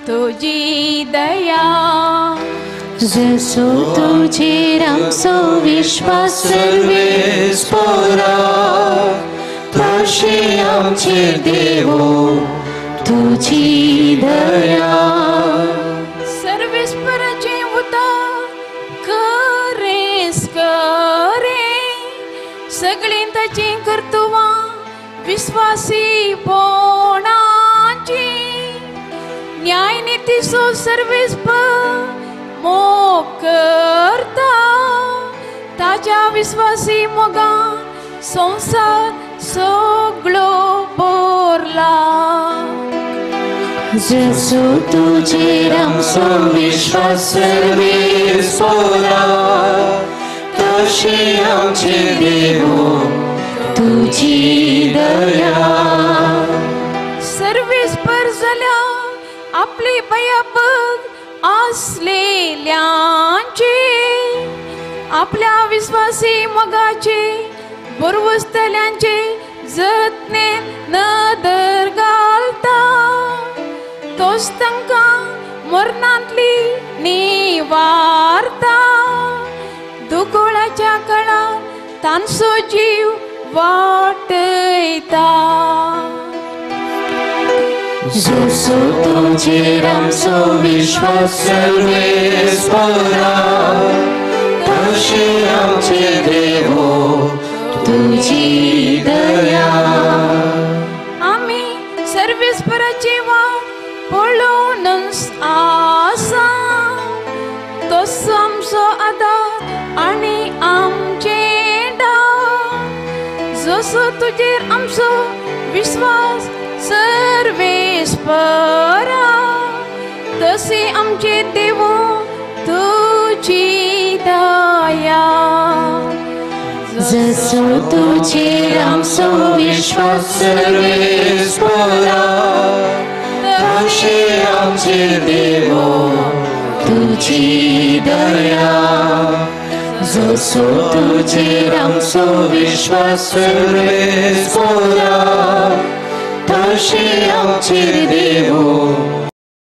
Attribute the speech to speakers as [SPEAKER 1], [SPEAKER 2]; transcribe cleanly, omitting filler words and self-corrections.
[SPEAKER 1] तुझी दया.
[SPEAKER 2] जसो तुझे आमचो विश्वास
[SPEAKER 3] सर्वेस्परा, तशी आमचे देव तुझी दया.
[SPEAKER 1] सर्वेस्पराचे उद्धार करेस करे, सगळी ताची कर्तुवा विश्वासी पोणाची. न्याय नीती सो सर्वेस्पर मोग करता, ताच्या विश्वासी मोगान संसार सगळो बोरला.
[SPEAKER 2] जसो तुझे आमचो
[SPEAKER 3] विश्वास सर्वेस्परा, तशी आमचे देव तुझी दया.
[SPEAKER 1] सर्वेस्पर जाल्या आपली भयाबग असलेल्यांचे, आपल्या विश्वासी मोगाचे बरवस्तल्यांचे जतने नदर घालता. तोच तांकां मरणांतली निवारता. दुखोळाच्या काळार तांचो जीव वाटयता.
[SPEAKER 2] जसो तुझे आमचो
[SPEAKER 3] विश्वास सर्वेस्परा, तशी आमचे देव तुझी दया.
[SPEAKER 1] आम्ही सर्वेस्पराची वाट पळोवनच आसा. तोच आमचो आदार आनी आमचे डाग. जसो तुजेर आमचो विश्वास सर्वेस्परा, तशी आमचे देव तुझी दया.
[SPEAKER 2] जसो तुझे आमचो विश्वास
[SPEAKER 3] सर्वेस्परा, तशी आमचे देव
[SPEAKER 2] तुझी दया. जसो तुझे आमचो
[SPEAKER 3] विश्वास सर्वेस्परा, तशी आमचे देव